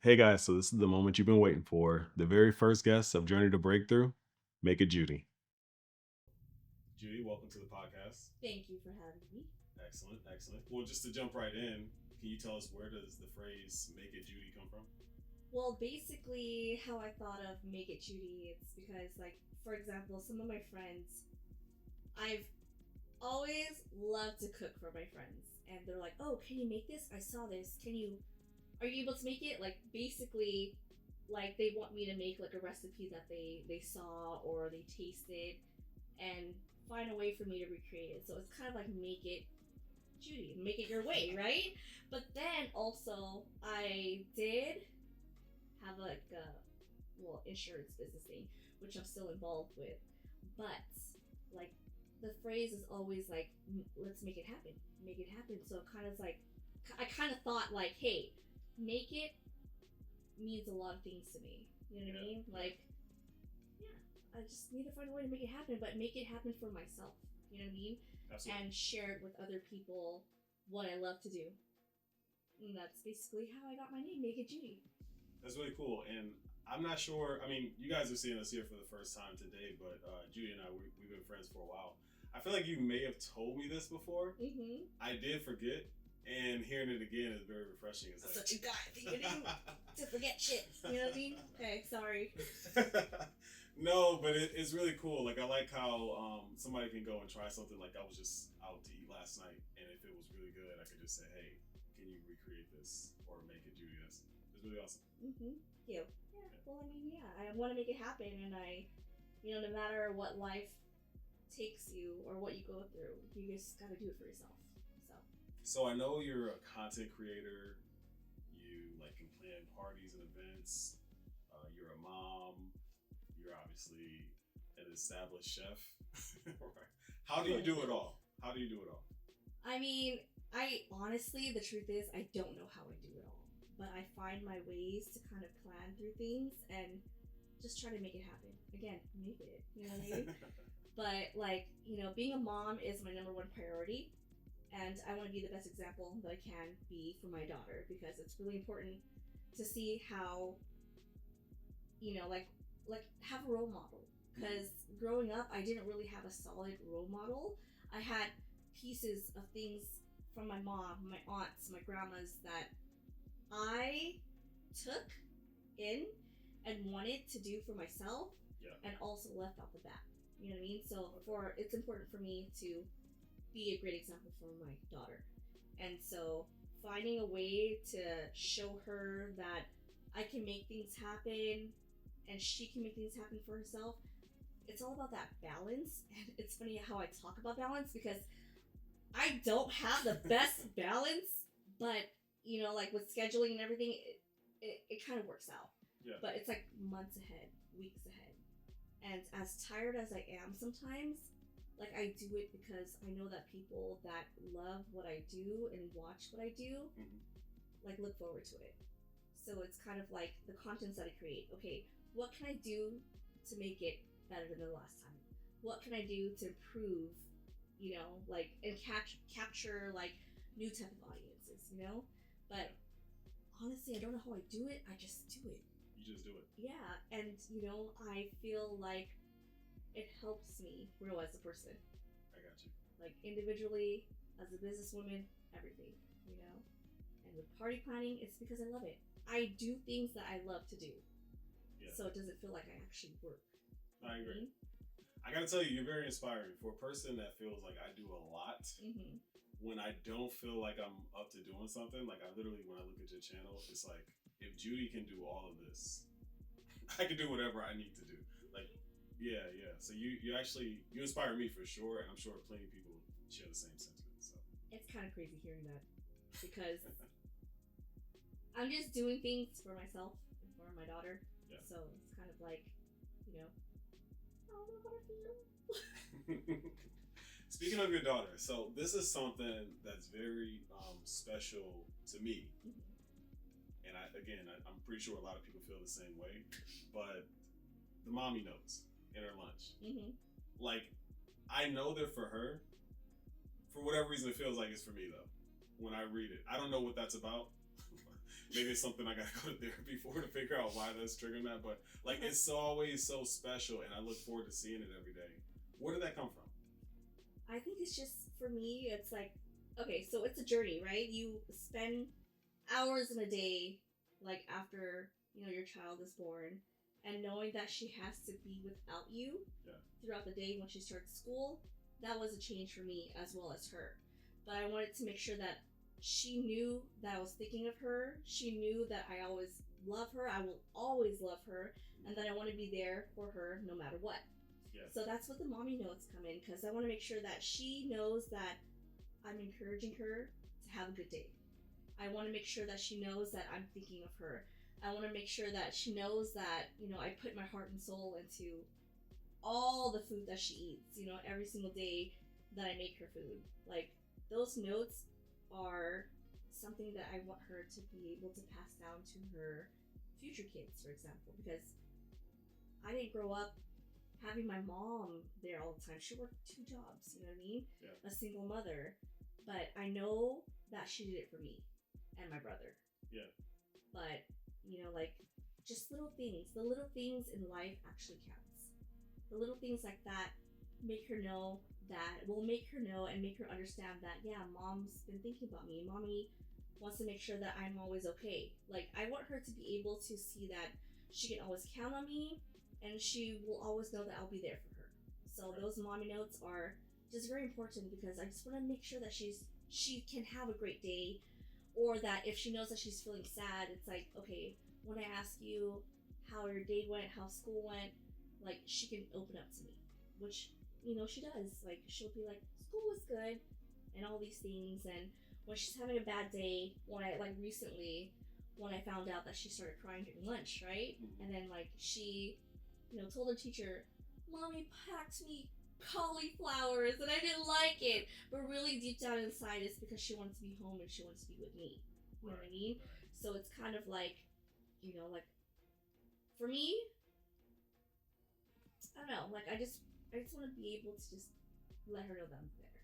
Hey guys, so this is the moment you've been waiting for. The very first guest of Journey to Breakthrough, Make It Judy. Judy, welcome to the podcast. Thank you for having me. Excellent, excellent. Well, just to jump right in, can you tell us where does the phrase Make It Judy come from? Well, basically, how I thought of Make It Judy, it's because, like, for example, some of my friends, I've always loved to cook for my friends. And they're like, oh, can you make this? I saw this. Are you able to make it? Like, basically, like, they want me to make, like, a recipe that they saw or they tasted and find a way for me to recreate it. So it's kind of like Make It Judy, make it your way, right? But then also, I did have like a insurance business thing, which I'm still involved with. But like the phrase is always like, let's make it happen. So kind of like, I kind of thought like, hey, make it means a lot of things to me. You know what I mean? Like, yeah, I just need to find a way to make it happen, but make it happen for myself. You know what I mean? Absolutely. And share it with other people what I love to do. And that's basically how I got my name, Make It Judy. That's really cool. And I'm not sure, I mean, you guys are seeing us here for the first time today, but Judy and I, we've been friends for a while. I feel like you may have told me this before. Mm-hmm. I did forget, and hearing it again is very refreshing. It's like, such a guy to forget shit. You know what I mean? Okay, sorry. No, but it's really cool. Like I like how somebody can go and try something. Like I was just out to eat last night, and if it was really good, I could just say, "Hey, can you recreate this or make it Judy?" It's really awesome. Mm-hmm. Thank you. Yeah. Well, I mean, yeah, I want to make it happen, and no matter what life takes you or what you go through, you just got to do it for yourself. So I know you're a content creator. You like can plan parties and events. You're a mom. You're obviously an established chef. Right. How do you do it all? How do you do it all? I mean, I honestly, the truth is, I don't know how I do it all, but I find my ways to kind of plan through things and just try to make it happen. Again, make it. You know what I mean? But like, being a mom is my number one priority. And I want to be the best example that I can be for my daughter because it's really important to see how, like have a role model. Because growing up, I didn't really have a solid role model. I had pieces of things from my mom, my aunts, my grandmas that I took in and wanted to do for myself, and also left off the bat. You know what I mean? So it's important for me to be a great example for my daughter. And so finding a way to show her that I can make things happen and she can make things happen for herself. It's all about that balance. And it's funny how I talk about balance because I don't have the best balance, but like with scheduling and everything, it kind of works out. Yeah. But it's like months ahead, weeks ahead. And as tired as I am sometimes, like I do it because I know that people that love what I do and watch what I do, like look forward to it. So it's kind of like the contents that I create. Okay, what can I do to make it better than the last time? What can I do to improve, like and capture like new type of audiences, But honestly, I don't know how I do it. I just do it. You just do it. Yeah, and I feel like it helps me grow as a person. I got you. Like individually, as a businesswoman, everything, And with party planning, it's because I love it. I do things that I love to do. Yeah. So it doesn't feel like I actually work. I agree. I gotta tell you, you're very inspiring. For a person that feels like I do a lot, when I don't feel like I'm up to doing something, like I literally, when I look at your channel, it's like, if Judy can do all of this, I can do whatever I need to do. Like, yeah. So you inspire me for sure, and I'm sure plenty of people share the same sentiment. So it's kind of crazy hearing that because I'm just doing things for myself and for my daughter. Yeah. So it's kind of like, I don't know how to feel. Speaking of your daughter, so this is something that's very special to me. And I'm pretty sure a lot of people feel the same way, but the mommy notes in her lunch. Like, I know they're for her. For whatever reason, it feels like it's for me though. When I read it, I don't know what that's about. maybe it's something I gotta go to therapy for to figure out why that's triggering that. But like, it's always so special, and I look forward to seeing it every day. Where did that come from? I think it's just, for me, it's like, okay, so it's a journey, right? You spend hours in a day, like after, your child is born, and knowing that she has to be without you throughout the day when she starts school, that was a change for me as well as her. But I wanted to make sure that she knew that I was thinking of her. She knew that I always love her. I will always love her, and that I want to be there for her no matter what. Yeah. So that's what the mommy notes come in, because I want to make sure that she knows that I'm encouraging her to have a good day. I want to make sure that she knows that I'm thinking of her. I want to make sure that she knows that, I put my heart and soul into all the food that she eats, every single day that I make her food. Like, those notes are something that I want her to be able to pass down to her future kids, for example, because I didn't grow up having my mom there all the time. She worked 2 jobs, you know what I mean? Yeah. A single mother. But I know that she did it for me and my brother. Yeah. But, like, just little things. The little things in life actually counts. The little things like that make her know and make her understand that, yeah, mom's been thinking about me. Mommy wants to make sure that I'm always okay. Like, I want her to be able to see that she can always count on me, and she will always know that I'll be there for her. So those mommy notes are just very important, because I just want to make sure that she can have a great day, or that if she knows that she's feeling sad, it's like, okay, when I ask you how your day went, how school went, like, she can open up to me, which, she does. Like, she'll be like, school was good, and all these things. And when she's having a bad day, recently, when I found out that she started crying during lunch, right? Mm-hmm. And then, like, she, told her teacher, Mommy packed me cauliflowers and I didn't like it. But really deep down inside, it's because she wanted to be home and she wanted to be with me. You know what I mean? So it's kind of like, like, for me, I don't know, like, I just want to be able to just let her know that I'm there,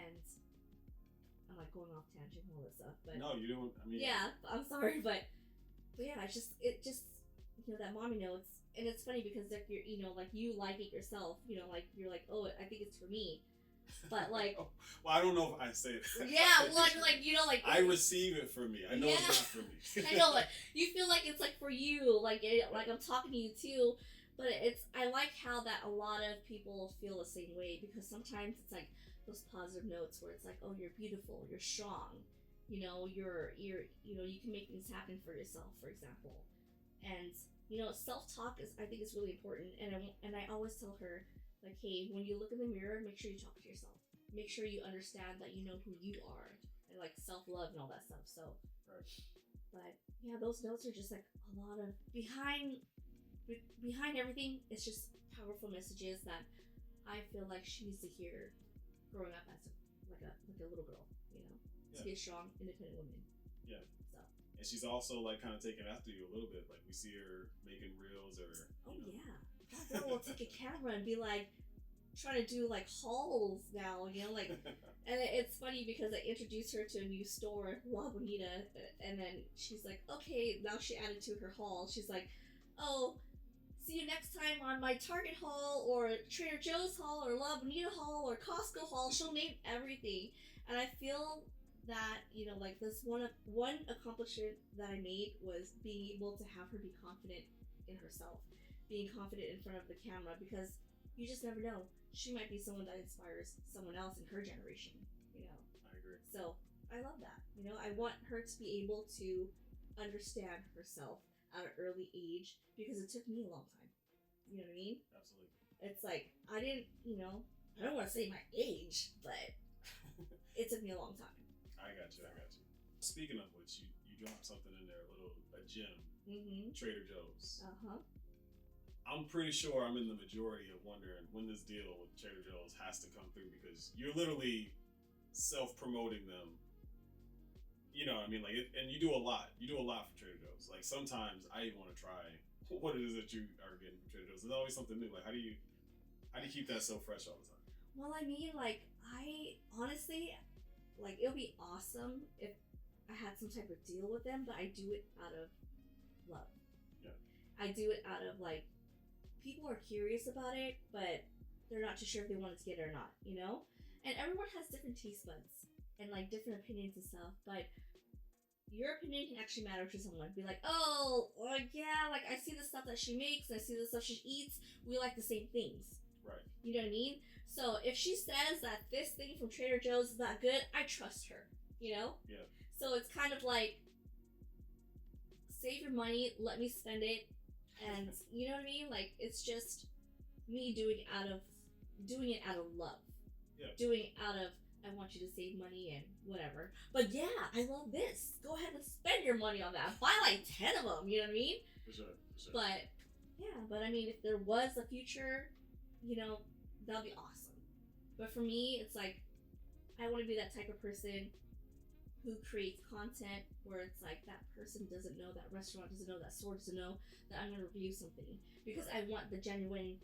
and I'm like going off tangent and all this stuff, but no, you don't. I mean, yeah, I'm sorry, but yeah, it just that mommy notes, and it's funny because like you're like you like it yourself, like you're like, oh, I think it's for me, but like, well, I don't know if I say it. Yeah, like like I receive it for me. I know it's not for me. I know, like you feel like it's like for you, like like I'm talking to you too. But I like how that a lot of people feel the same way, because sometimes it's like those positive notes where it's like, oh, you're beautiful, you're strong, you're you can make things happen for yourself, for example. And self-talk I think is really important, and I always tell her, like, hey, when you look in the mirror, make sure you talk to yourself, make sure you understand that you know who you are, and like self-love and all that stuff. So but yeah, those notes are just like a lot of behind everything. It's just powerful messages that I feel like she needs to hear growing up as a little girl, to be a strong, independent woman. Yeah. So. And she's also like kind of taking after you a little bit. Like, we see her making reels or. Yeah, that girl will take a camera and be like trying to do like hauls now, like. And it's funny because I introduced her to a new store, La Bonita, and then she's like, okay, now she added to her haul. She's like, oh, see you next time on my Target haul, or Trader Joe's haul, or La Bonita haul, or Costco haul. She'll name everything. And I feel that, like this one accomplishment that I made was being able to have her be confident in herself, being confident in front of the camera, because you just never know. She might be someone that inspires someone else in her generation, I agree. So I love that. I want her to be able to understand herself at an early age, because it took me a long time. You know what I mean? Absolutely. It's like, I didn't, I don't want to say my age, but it took me a long time. I got you. Speaking of which, you dropped something in there, a gem. Mm-hmm. Trader Joe's. I'm pretty sure I'm in the majority of wondering when this deal with Trader Joe's has to come through, because you're literally self-promoting them. You know what I mean? Like, and you do a lot. You do a lot for Trader Joe's. Like, sometimes I even want to try what it is that you are getting from Trader Joe's. There's always something new. Like, how do you keep that so fresh all the time? Well, I mean, like, I honestly, like, it would be awesome if I had some type of deal with them, but I do it out of love. Yeah. I do it out of like, people are curious about it, but they're not too sure if they want to get it or not, you know? And everyone has different taste buds and like different opinions and stuff, but your opinion can actually matter to someone. Be like, oh, yeah, like I see the stuff that she makes, and I see the stuff she eats. We like the same things. Right. You know what I mean? So if she says that this thing from Trader Joe's is not good, I trust her. You know? Yeah. So it's kind of like, save your money, let me spend it, and you know what I mean? Like, it's just me doing it out of love. Yeah. Doing it out of, I want you to save money and whatever. But yeah, I love this. Go ahead and spend your money on that. Buy like 10 of them, you know what I mean? For sure. But, yeah, I mean, if there was a future, you know, that'd be awesome. But for me, it's like, I want to be that type of person who creates content where it's like, that person doesn't know, that restaurant doesn't know, that store doesn't know that I'm going to review something. Because I want the genuine,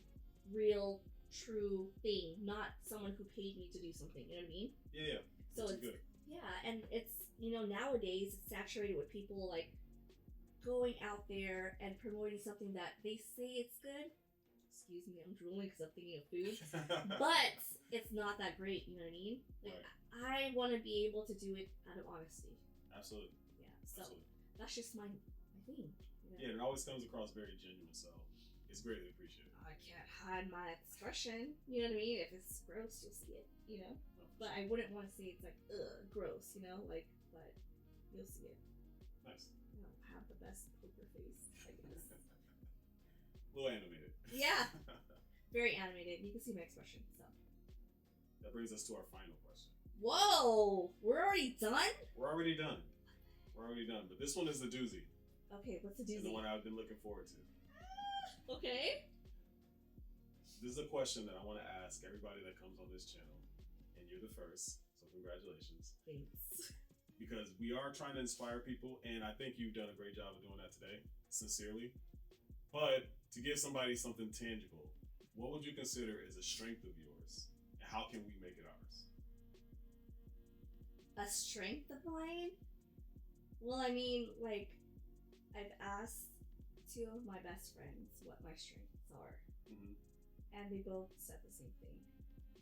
real, true thing, not someone who paid me to do something, you know what I mean? Yeah. So it's good. Yeah, and it's, you know, nowadays it's saturated with people like going out there and promoting something that they say it's good. Excuse me, I'm drooling because I'm thinking of food. But it's not that great, you know what I mean? Like, right. I want to be able to do it out of honesty. Absolutely. Yeah, so that's just my thing. You know? Yeah, it always comes across very genuine, so it's greatly appreciated. I can't hide my expression, you know what I mean? If it's gross, you'll see it, you know? But I wouldn't want to say it's like, ugh, gross, you know? Like, but you'll see it. Nice. I don't have the best poker face, I guess. A little animated. Yeah. Very animated. You can see my expression, so. That brings us to our final question. Whoa! We're already done? We're already done. But this one is the doozy. Okay, what's the doozy? And the one I've been looking forward to. Okay. This is a question that I want to ask everybody that comes on this channel. And you're the first, so congratulations. Thanks. Because we are trying to inspire people, and I think you've done a great job of doing that today, sincerely. But to give somebody something tangible, what would you consider is a strength of yours? And how can we make it ours? A strength of mine? Well, I mean, like, I've asked 2 of my best friends what my strengths are. Mm-hmm. And they both said the same thing.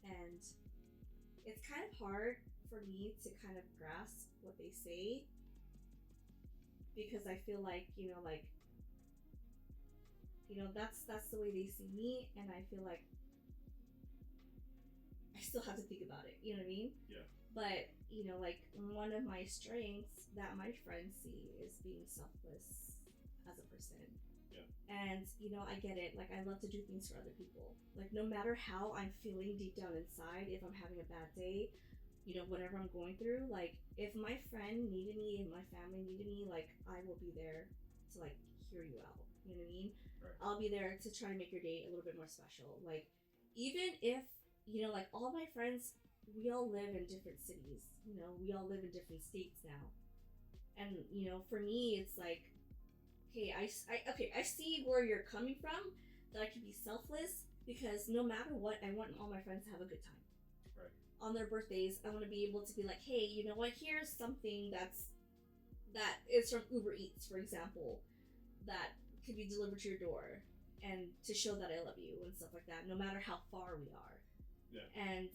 And it's kind of hard for me to kind of grasp what they say, because I feel like, that's the way they see me, and I feel like I still have to think about it, you know what I mean? Yeah. But, one of my strengths that my friends see is being selfless as a person. Yeah. And, I get it. Like, I love to do things for other people. Like, no matter how I'm feeling deep down inside, if I'm having a bad day, whatever I'm going through, like, if my friend needed me and my family needed me, like, I will be there to, like, hear you out. You know what I mean? Right. I'll be there to try to make your day a little bit more special. Like, even if, like, all my friends, we all live in different cities. We all live in different states now. And, for me, it's like, hey, I see where you're coming from, that I can be selfless, because no matter what, I want all my friends to have a good time. Right. On their birthdays, I want to be able to be like, hey, you know what, here's something that is from Uber Eats, for example, that could be delivered to your door, and to show that I love you and stuff like that, no matter how far we are. Yeah. And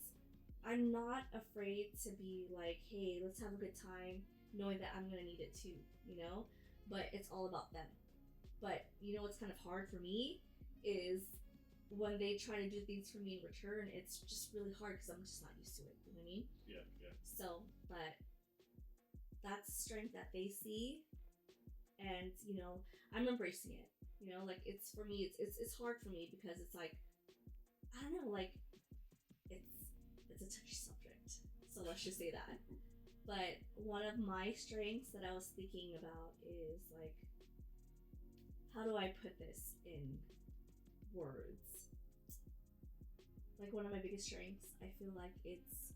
I'm not afraid to be like, hey, let's have a good time, knowing that I'm gonna need it too, but it's all about them. But what's kind of hard for me is when they try to do things for me in return, it's just really hard because I'm just not used to it, you know what I mean? Yeah. So, but that's strength that they see, and I'm embracing it. Like, it's, for me, it's hard for me, because it's like, I don't know, like, it's a touchy subject, so let's just say that. But one of my strengths that I was thinking about is, like, how do I put this in words? Like, one of my biggest strengths, I feel like it's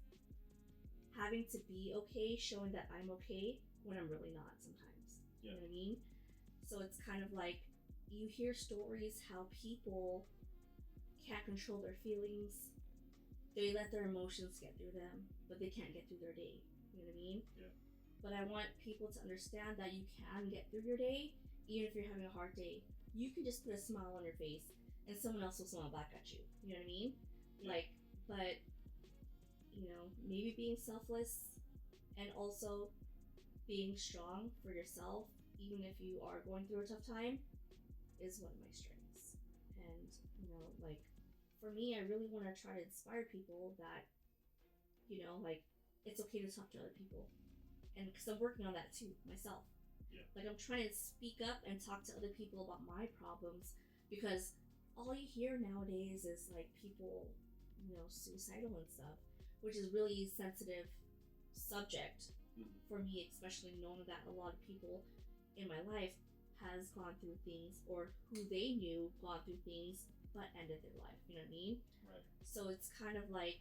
having to be okay, showing that I'm okay when I'm really not sometimes. Yeah. You know what I mean? So it's kind of like, you hear stories how people can't control their feelings. They let their emotions get through them, but they can't get through their day. You know what I mean? Yeah. But I want people to understand that you can get through your day, even if you're having a hard day. You can just put a smile on your face, and someone else will smile back at you. You know what I mean? Like, but maybe being selfless and also being strong for yourself, even if you are going through a tough time, is one of my strengths. And like for me, I really want to try to inspire people that like it's okay to talk to other people, and because I'm working on that too myself. Like I'm trying to speak up and talk to other people about my problems, because all you hear nowadays is like people suicidal and stuff, which is really sensitive subject for me, especially knowing that a lot of people in my life has gone through things, or who they knew gone through things but ended their life. You know what I mean? Right. So it's kind of like,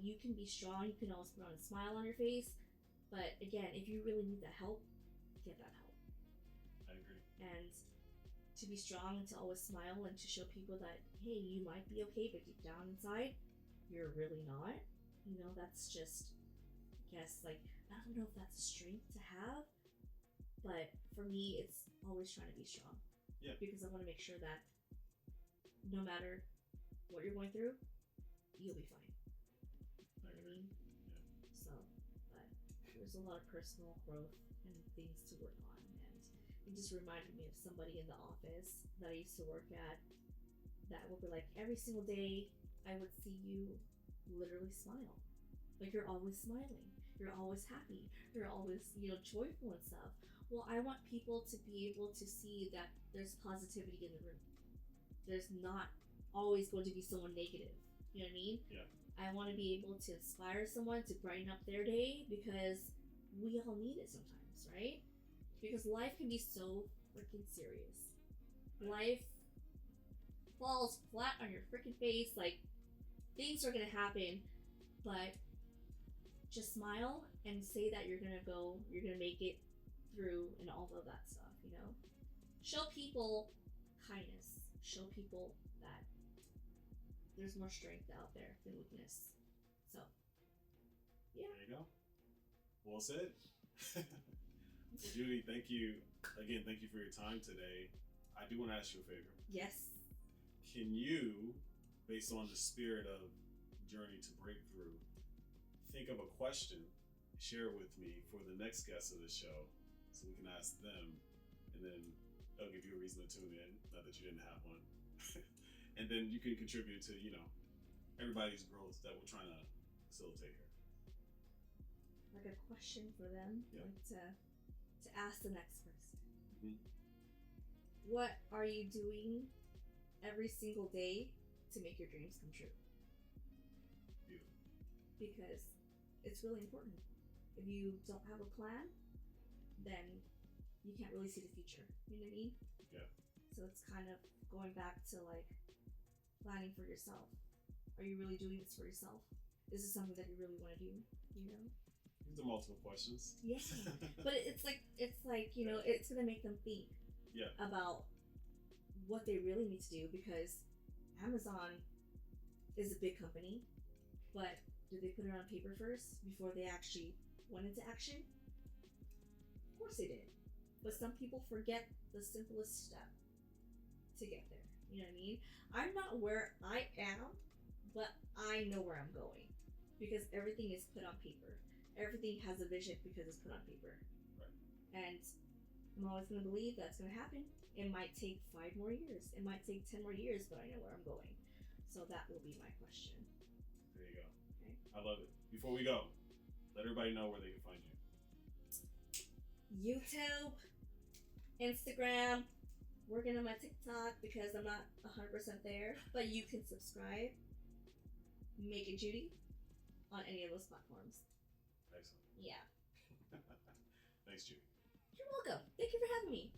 you can be strong, you can always put on a smile on your face, but again, if you really need that help, get that help. I agree. And to be strong and to always smile and to show people that, hey, you might be okay, but deep down inside, you're really not. That's just, I guess, like, I don't know if that's a strength to have, but for me, it's always trying to be strong. Yeah. Because I want to make sure that no matter what you're going through, you'll be fine. You know what I mean? Yeah. So, but there's a lot of personal growth and things to work on, and it just reminded me of somebody in the office that I used to work at that would be like, every single day I would see you literally smile. Like, you're always smiling, you're always happy, you're always joyful and stuff. Well, I want people to be able to see that there's positivity in the room. There's not always going to be someone negative. You know what I mean? Yeah. I want to be able to inspire someone to brighten up their day, because we all need it sometimes, right? Because life can be so freaking serious. Life falls flat on your freaking face. Like, things are gonna happen, but just smile and say that you're gonna make it through, and all of that stuff. Show people kindness. Show people that there's more strength out there than weakness. So, yeah. There you go. Well said. Well, Judy, thank you again. Thank you for your time today. I do want to ask you a favor. Yes. Can you, based on the spirit of Journey to Breakthrough, think of a question, share it with me for the next guest of the show, so we can ask them, and then they'll give you a reason to tune in, not that you didn't have one. And then you can contribute to, everybody's growth that we're trying to facilitate here. Like a question for them, like to ask the next person. Mm-hmm. What are you doing every single day to make your dreams come true? Beautiful. Because it's really important. If you don't have a plan, then you can't really see the future. You know what I mean? Yeah. So it's kind of going back to like planning for yourself. Are you really doing this for yourself? Is this something that you really want to do? These are multiple questions. Yeah. But it's like it's gonna make them think about what they really need to do, because Amazon is a big company, but did they put it on paper first before they actually went into action? Of course they did. But some people forget the simplest step to get there. You know what I mean? I'm not where I am, but I know where I'm going, because everything is put on paper. Everything has a vision because it's put on paper. Right. And I'm always going to believe that's going to happen. It might take 5 more years. It might take 10 more years, but I know where I'm going. So that will be my question. There you go. Okay. I love it. Before we go, let everybody know where they can find you. YouTube, Instagram, working on my TikTok because I'm not 100% there, but you can subscribe. MakeItJudy on any of those platforms. Excellent. Yeah. Thanks, Judy. You're welcome. Thank you for having me.